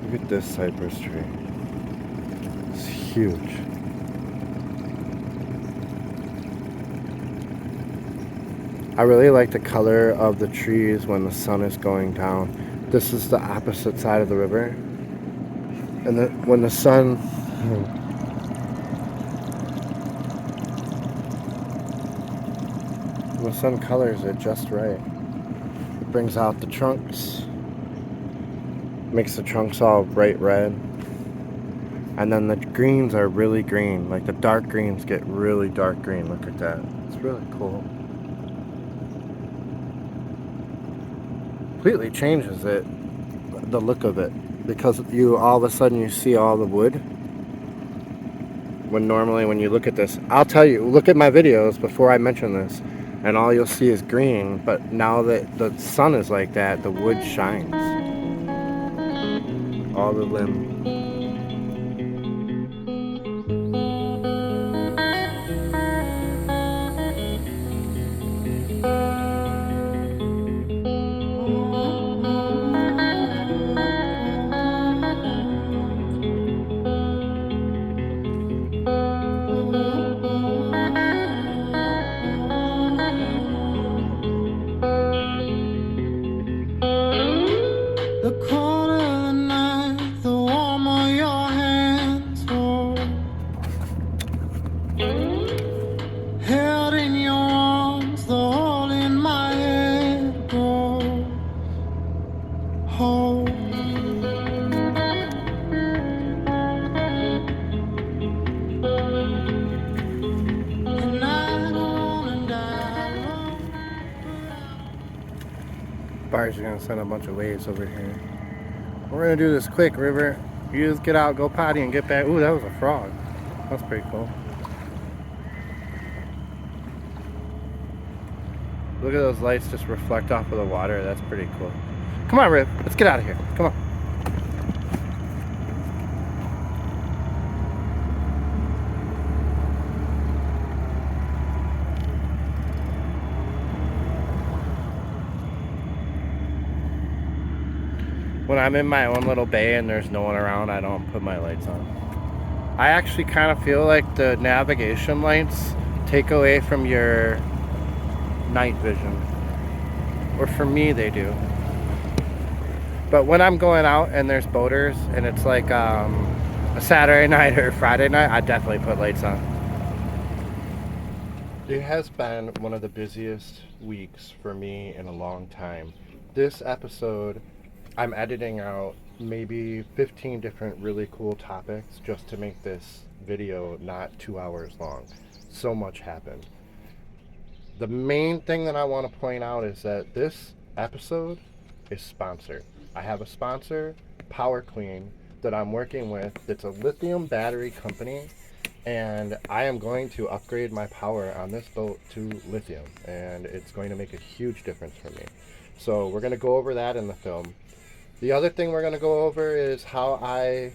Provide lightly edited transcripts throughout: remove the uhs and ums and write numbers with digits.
Look at this cypress tree. It's huge. I really like the color of the trees when the sun is going down. This is the opposite side of the river. And then when the sun colors it just right. It brings out the trunks. Makes the trunks all bright red. And then the greens are really green. Like the dark greens get really dark green. Look at that. It's really cool. Completely changes it, the look of it, because you all of a sudden you see all the wood. When normally when you look at this, I'll tell you, look at my videos before I mention this, and all you'll see is green. But now that the sun is like that, the wood shines. All the limb. The colder the night, the warmer your hands hold. Held in your arms, the hole in my head grows whole. And I don't wanna die alone. Bars are gonna send a bunch of waves over here. We're gonna do this quick, River. You just get out, go potty, and get back. Ooh, that was a frog. That's pretty cool. Look at those lights just reflect off of the water. That's pretty cool. Come on, Riv. Let's get out of here. Come on. When I'm in my own little bay and there's no one around, I don't put my lights on. I actually kind of feel like the navigation lights take away from your night vision. Or for me, they do. But when I'm going out and there's boaters and it's like a Saturday night or Friday night, I definitely put lights on. It has been one of the busiest weeks for me in a long time. This episode, I'm editing out maybe 15 different really cool topics just to make this video not 2 hours long. So much happened. The main thing that I want to point out is that this episode is sponsored. I have a sponsor, Power Clean, that I'm working with. It's a lithium battery company, and I am going to upgrade my power on this boat to lithium, and it's going to make a huge difference for me. So we're going to go over that in the film. The other thing we're going to go over is how I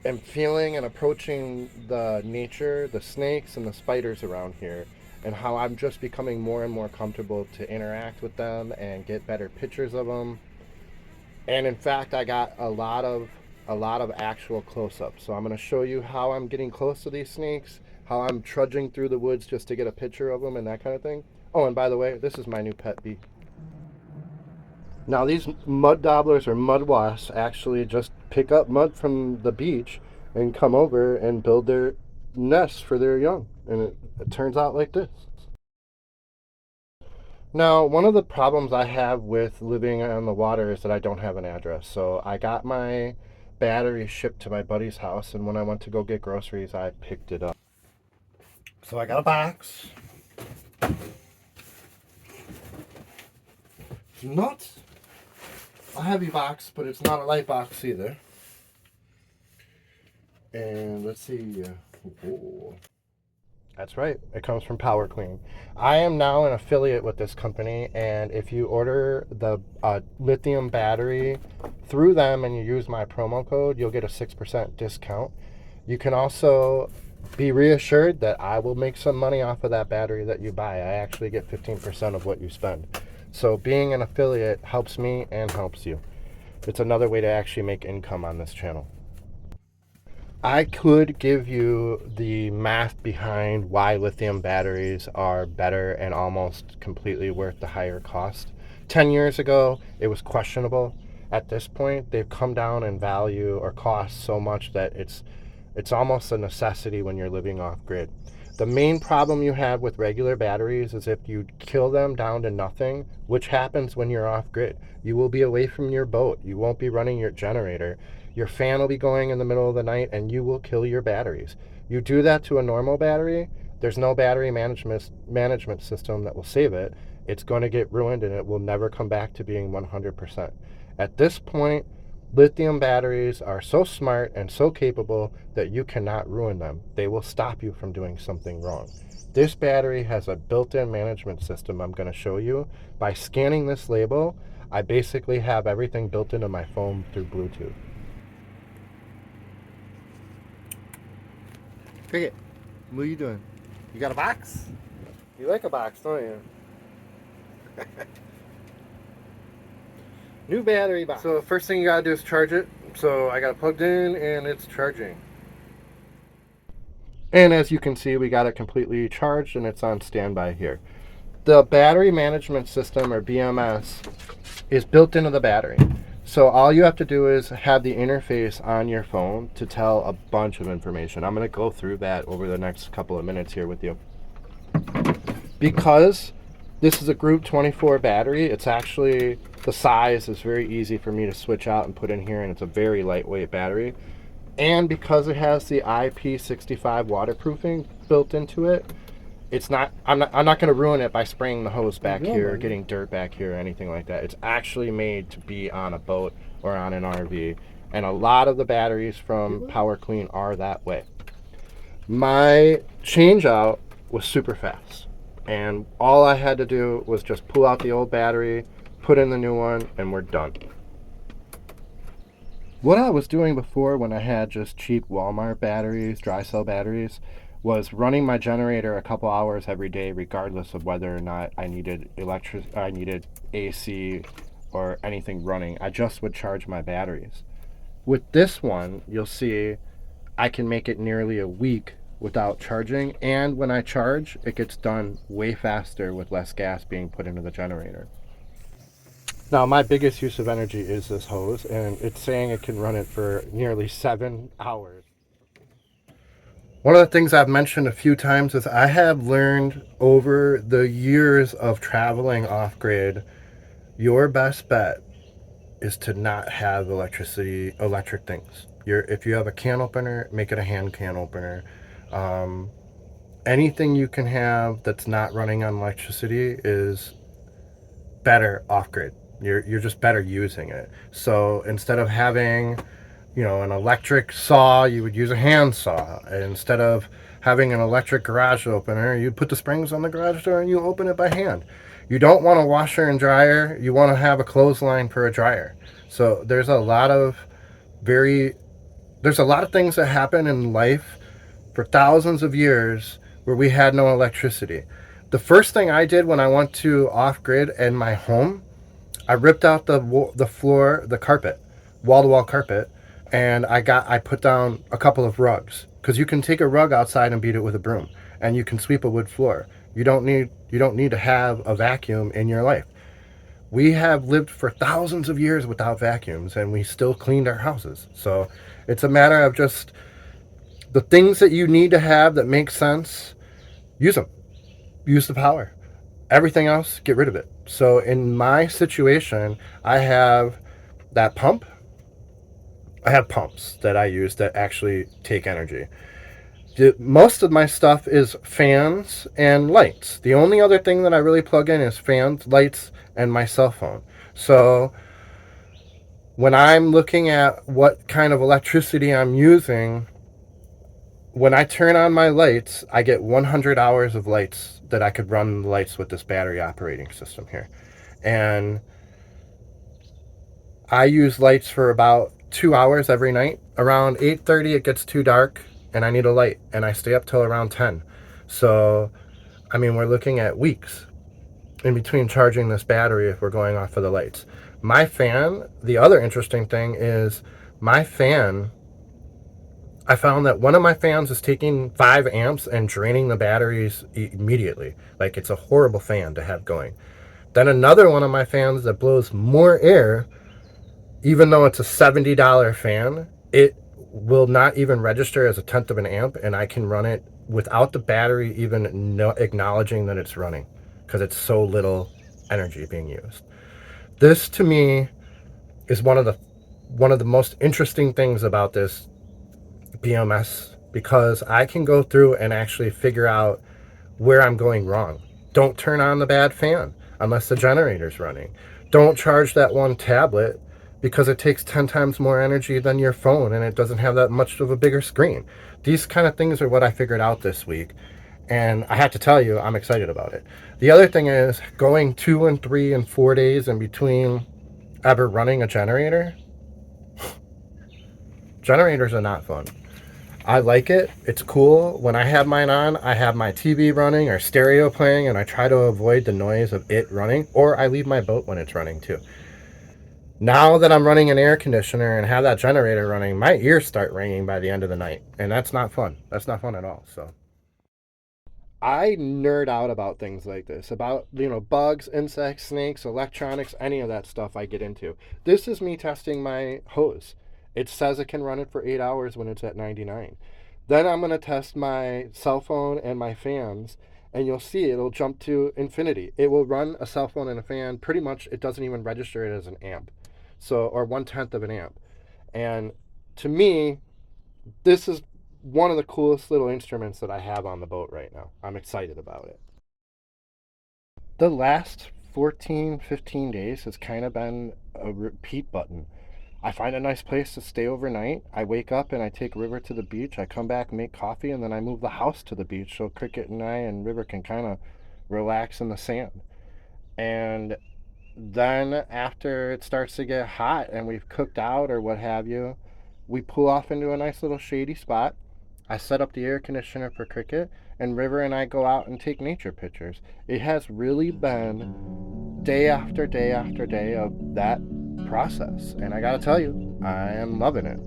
am feeling and approaching the nature, the snakes and the spiders around here, and how I'm just becoming more and more comfortable to interact with them and get better pictures of them. And in fact, I got a lot of actual close-ups. So I'm going to show you how I'm getting close to these snakes, how I'm trudging through the woods just to get a picture of them and that kind of thing. Oh, and by the way, this is my new pet bee. Now these mud dobblers or mud wasps actually just pick up mud from the beach and come over and build their nests for their young. And it turns out like this. Now, one of the problems I have with living on the water is that I don't have an address. So I got my battery shipped to my buddy's house, and when I went to go get groceries, I picked it up. So I got a box. It's not a heavy box, but it's not a light box either. And let's see. Oh, that's right. It comes from Power Clean. I am now an affiliate with this company, and if you order the lithium battery through them and you use my promo code, you'll get a 6% discount. You can also be reassured that I will make some money off of that battery that you buy. I actually get 15% of what you spend. So being an affiliate helps me and helps you. It's another way to actually make income on this channel. I could give you the math behind why lithium batteries are better and almost completely worth the higher cost. 10 years ago, it was questionable. At this point, they've come down in value or cost so much that it's almost a necessity when you're living off grid. The main problem you have with regular batteries is if you kill them down to nothing, which happens when you're off grid. You will be away from your boat. You won't be running your generator. Your fan will be going in the middle of the night and you will kill your batteries. You do that to a normal battery, there's no battery management system that will save it. It's going to get ruined and it will never come back to being 100%. At this point, lithium batteries are so smart and so capable that you cannot ruin them. They will stop you from doing something wrong. This battery has a built-in management system I'm going to show you. By scanning this label, I basically have everything built into my phone through Bluetooth. Cricket, what are you doing? You got a box? You like a box, don't you? New battery box. So first thing you gotta do is charge it. So I got it plugged in and it's charging. And as you can see, we got it completely charged and it's on standby here. The battery management system, or BMS, is built into the battery. So all you have to do is have the interface on your phone to tell a bunch of information. I'm going to go through that over the next couple of minutes here with you. Because this is a Group 24 battery, it's actually, the size is very easy for me to switch out and put in here, and it's a very lightweight battery. And because it has the IP65 waterproofing built into it, it's not. I'm not going to ruin it by spraying the hose back here, or getting dirt back here, or anything like that. It's actually made to be on a boat or on an RV, and a lot of the batteries from Power Clean are that way. My change out was super fast, and all I had to do was just pull out the old battery, put in the new one, and we're done. What I was doing before when I had just cheap Walmart batteries, dry cell batteries, was running my generator a couple hours every day, regardless of whether or not I needed AC or anything running. I just would charge my batteries. With this one, you'll see I can make it nearly a week without charging, and when I charge, it gets done way faster with less gas being put into the generator. Now, my biggest use of energy is this hose, and it's saying it can run it for nearly 7 hours. One of the things I've mentioned a few times is I have learned over the years of traveling off-grid, your best bet is to not have electric things. If you have a can opener, make it a hand can opener. Anything you can have that's not running on electricity is better off-grid. You're just better using it. So instead of having an electric saw, you would use a hand saw. And instead of having an electric garage opener, you put the springs on the garage door and you open it by hand. You don't want a washer and dryer. You want to have a clothesline for a dryer. So there's a lot of things that happen in life for thousands of years where we had no electricity. The first thing I did when I went to off-grid in my home, I ripped out the floor, the carpet, wall-to-wall carpet, and I put down a couple of rugs, because you can take a rug outside and beat it with a broom, and you can sweep a wood floor. You don't need to have a vacuum in your life. We have lived for thousands of years without vacuums, and we still cleaned our houses. So it's a matter of just the things that you need to have that make sense. Use them. Use the power. Everything else, get rid of it. So in my situation, I have that pump. I have pumps that I use that actually take energy. Most of my stuff is fans and lights. The only other thing that I really plug in is fans, lights, and my cell phone. So when I'm looking at what kind of electricity I'm using, when I turn on my lights, I get 100 hours of lights that I could run the lights with this battery operating system here. And I use lights for about 2 hours every night. Around 8:30 it gets too dark and I need a light, and I stay up till around 10. So we're looking at weeks in between charging this battery if we're going off of the lights. My fan, the other interesting thing is my fan, I found that one of my fans is taking 5 amps and draining the batteries immediately. Like, it's a horrible fan to have going. Then another one of my fans that blows more air, even though it's a $70 fan, it will not even register as a tenth of an amp, and I can run it without the battery even acknowledging that it's running because it's so little energy being used. This to me is one of the most interesting things about this BMS, because I can go through and actually figure out where I'm going wrong. Don't turn on the bad fan unless the generator's running. Don't charge that one tablet because it takes 10 times more energy than your phone and it doesn't have that much of a bigger screen. These kind of things are what I figured out this week. And I have to tell you, I'm excited about it. The other thing is going 2 and 3 and 4 days in between ever running a generator. Generators are not fun. I like it. It's cool. When I have mine on, I have my TV running or stereo playing, and I try to avoid the noise of it running, or I leave my boat when it's running too. Now that I'm running an air conditioner and have that generator running, my ears start ringing by the end of the night, and that's not fun. That's not fun at all. So I nerd out about things like this, about, bugs, insects, snakes, electronics, any of that stuff I get into. This is me testing my hose. It says it can run it for 8 hours when it's at 99. Then I'm going to test my cell phone and my fans, and you'll see it'll jump to infinity. It will run a cell phone and a fan. Pretty much it doesn't even register it as an amp, or 1/10 of an amp. And to me, this is one of the coolest little instruments that I have on the boat right now. I'm excited about it. The last 14, 15 days has kind of been a repeat button. I find a nice place to stay overnight. I wake up and I take River to the beach. I come back, make coffee, and then I move the house to the beach so Cricket and I and River can kind of relax in the sand. And then after it starts to get hot and we've cooked out or what have you, we pull off into a nice little shady spot. I set up the air conditioner for Cricket, and River and I go out and take nature pictures. It has really been day after day after day of that process, and I gotta tell you, I am loving it.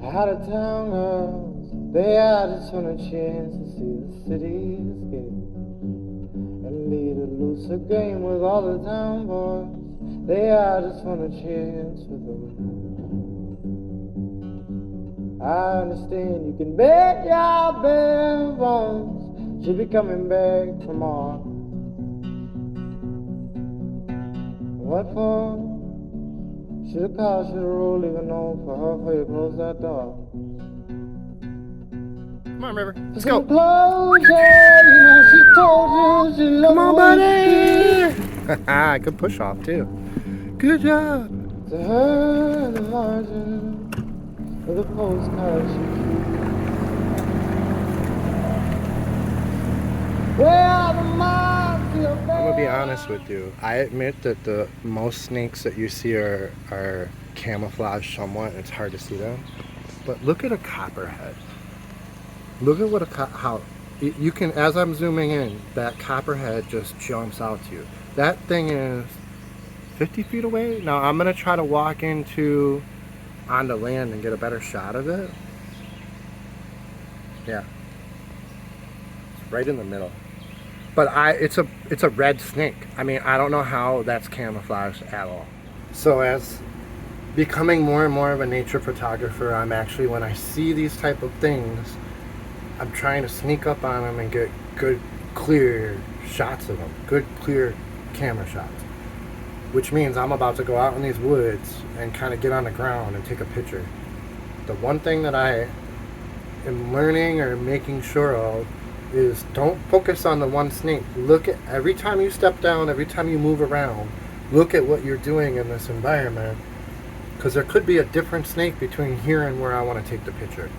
Out of town girls, they had just want a chance to see the city escape and lead a looser game with all the town boys. They had just want a chance with them. I understand you can bet your bare bones she'll be coming back tomorrow. What for? Should've called, should've rolled, even known for her before you close that door. Come on, River. Let's go. Closure, you know she told you she loved. Come on, buddy. Good push off too. Good job. To her, the margin of the postcard she keeps. Well, the marks of your face. I'm gonna be honest with you. I admit that the most snakes that you see are camouflaged somewhat. It's hard to see them. But look at a copperhead. Look at what how you can, as I'm zooming in, that copperhead just jumps out to you. That thing is 50 feet away. Now I'm gonna try to walk on the land and get a better shot of it. Yeah, it's right in the middle. But it's a red snake. I mean, I don't know how that's camouflaged at all. So as becoming more and more of a nature photographer, I'm actually, when I see these type of things, I'm trying to sneak up on them and get good, clear shots of them. Good, clear camera shots. Which means I'm about to go out in these woods and kind of get on the ground and take a picture. The one thing that I am learning or making sure of is don't focus on the one snake. Look at, every time you step down, every time you move around, look at what you're doing in this environment, because there could be a different snake between here and where I want to take the picture.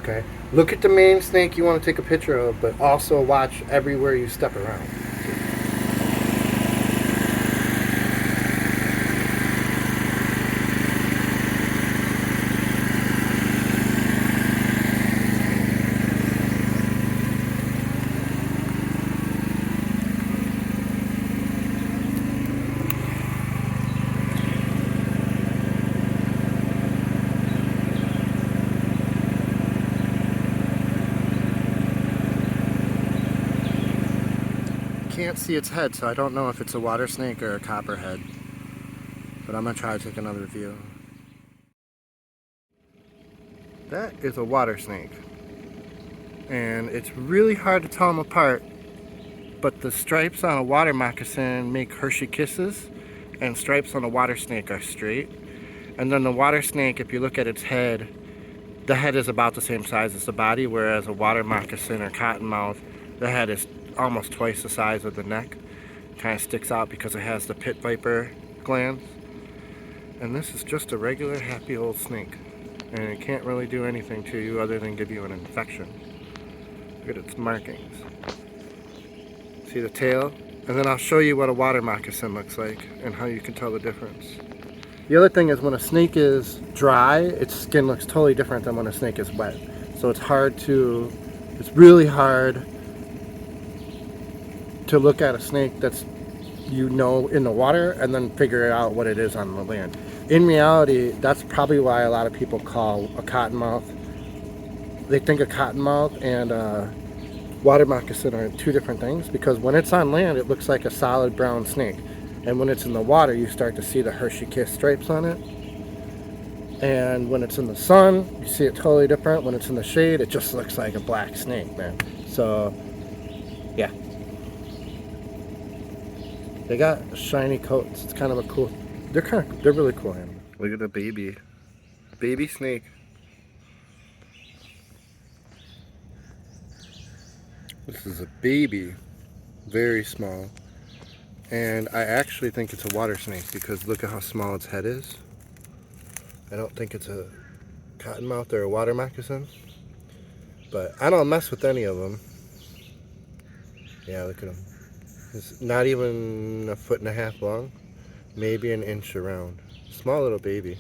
Okay? Look at the main snake you want to take a picture of, but also watch everywhere you step around. can't see its head, so I don't know if it's a water snake or a copperhead. But I'm gonna try to take another view. That is a water snake. And it's really hard to tell them apart, but the stripes on a water moccasin make Hershey kisses, and stripes on a water snake are straight. And then the water snake, if you look at its head, the head is about the same size as the body, whereas a water moccasin or cottonmouth, the head is almost twice the size of the neck. Kind of sticks out because it has the pit viper glands. And this is just a regular happy old snake. And it can't really do anything to you other than give you an infection. Look at its markings. See the tail? And then I'll show you what a water moccasin looks like and how you can tell the difference. The other thing is when a snake is dry, its skin looks totally different than when a snake is wet. So it's really hard to look at a snake that's, in the water and then figure out what it is on the land. In reality, that's probably why a lot of people call a cottonmouth, they think a cottonmouth and a water moccasin are two different things, because when it's on land it looks like a solid brown snake, and when it's in the water you start to see the Hershey kiss stripes on it, and when it's in the sun you see it totally different. When it's in the shade it just looks like a black snake, man. So yeah, they got shiny coats. It's kind of a cool, they're really cool animals. Look at the baby snake. This is a baby, very small, and I actually think it's a water snake because look at how small its head is. I don't think it's a cottonmouth or a water moccasin, but I don't mess with any of them. Yeah, look at him. It's not even 1.5 feet long, maybe an inch around. Small little baby.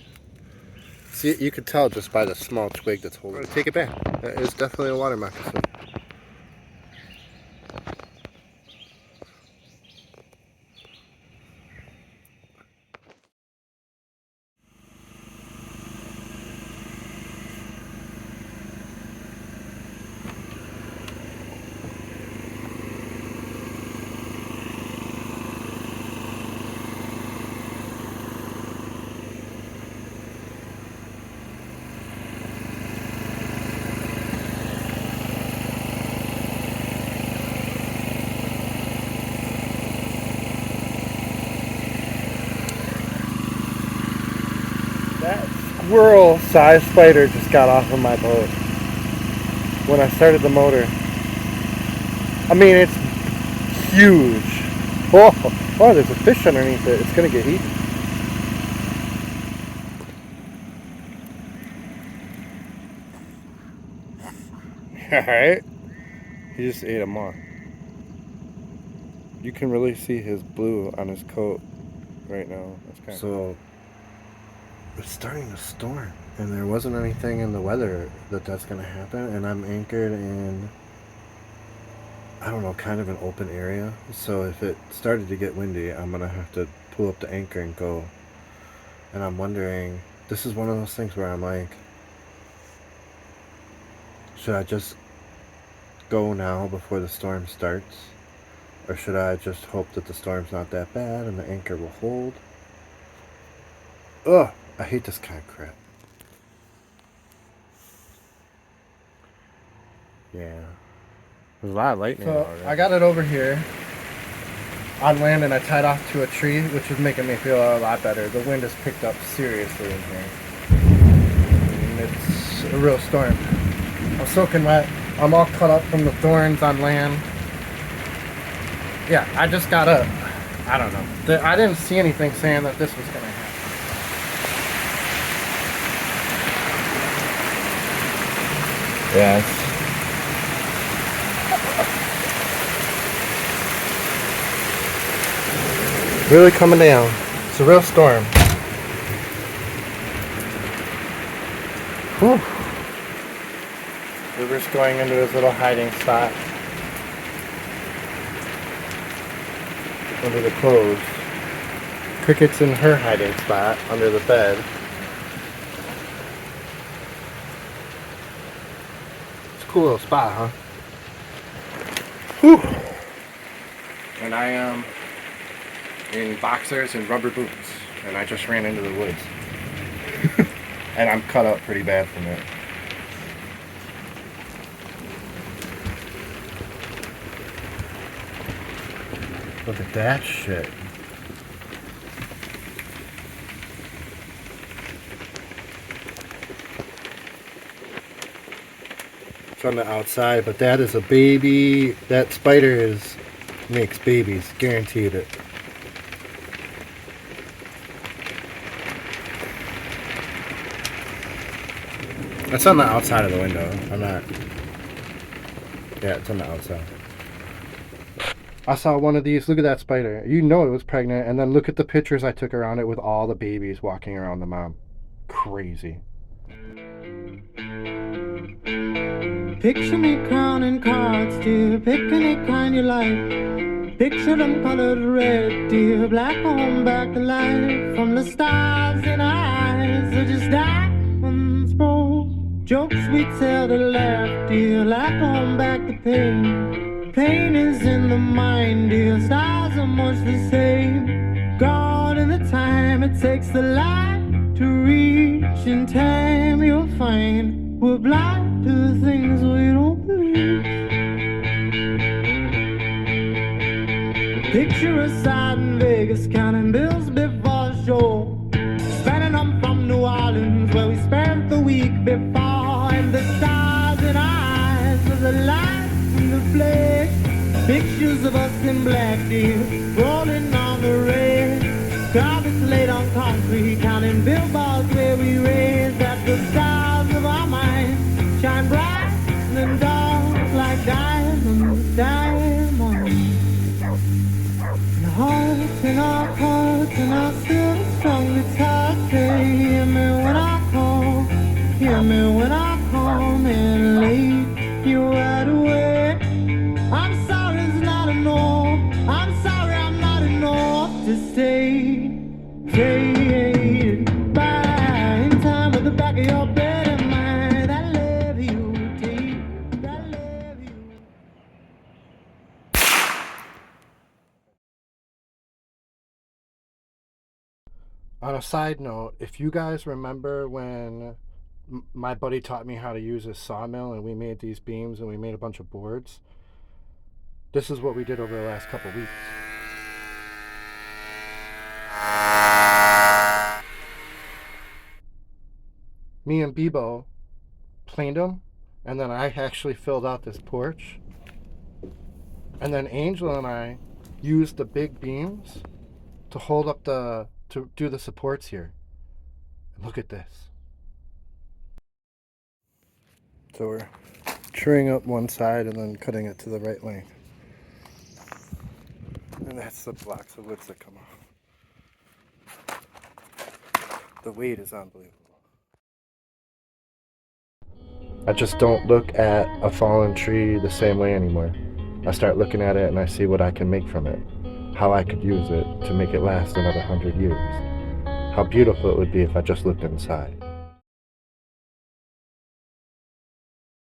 See, you could tell just by the small twig that's holding it. Take it back. That is definitely a water moccasin. That squirrel-sized spider just got off of my boat when I started the motor. I mean, it's huge. Oh, there's a fish underneath it. It's gonna get eaten. Alright. He just ate a moth. You can really see his blue on his coat right now. That's kind of cool. It's starting to storm, and there wasn't anything in the weather that's going to happen, and I'm anchored in, I don't know, kind of an open area, so if it started to get windy I'm going to have to pull up the anchor and go. And I'm wondering, this is one of those things where I'm like, should I just go now before the storm starts, or should I just hope that the storm's not that bad and the anchor will hold? Ugh, I hate this kind of crap. Yeah. There's a lot of lightning. So I got it over here on land and I tied off to a tree, which is making me feel a lot better. The wind has picked up seriously in here. And it's a real storm. I'm soaking wet. I'm all cut up from the thorns on land. Yeah, I just got up. I don't know. I didn't see anything saying that this was going to happen. Yes. Really coming down. It's a real storm. Whew. River's going into his little hiding spot under the clothes. Cricket's in her hiding spot under the bed. It's a cool little spot, huh? Whew. And I am in boxers and rubber boots, and I just ran into the woods. And I'm cut up pretty bad from it. Look at that shit. It's on the outside, but that is a baby. That spider makes babies, guaranteed it. That's on the outside of the window. I'm not. Yeah, it's on the outside. I saw one of these. Look at that spider. You know it was pregnant, and then look at the pictures I took around it with all the babies walking around the mom. Crazy. Picture me crowning cards, dear, pick any kind you like. Picture them colored red, dear, black on back to life. From the stars in our eyes, they're just diamonds, bro. Jokes we tell to laugh, dear, laugh on back to pain. Pain is in the mind, dear, stars are much the same. God in the time it takes the light to reach. In time you'll find we're blind to the things we don't believe. Picture us out in Vegas, counting bills before show. Spending them from New Orleans, where we spent the week before. And the stars in our eyes are the lights in the flesh. Pictures of us in black, dear, rolling on the red. Carpets laid on concrete, counting billboards where we raised. That the stars of our minds shine bright and dark like diamonds, diamonds. And hearts in our hearts and our silver strung guitar say, hear me when I call, hear me when I come in late, you right away. I'm sorry it's not enough, I'm sorry I'm not enough to stay. Faded by in time at the back of your bed and mine. I love you deep, I love you. On a side note, if you guys remember when my buddy taught me how to use a sawmill and we made these beams and we made a bunch of boards, this is what we did over the last couple weeks. Me and Bebo planed them, and then I actually filled out this porch. And then Angel and I used the big beams to hold up to do the supports here. Look at this. So we're truing up one side and then cutting it to the right length. And that's the blocks of woods that come off. The weight is unbelievable. I just don't look at a fallen tree the same way anymore. I start looking at it and I see what I can make from it. How I could use it to make it last another 100 years. How beautiful it would be if I just looked inside.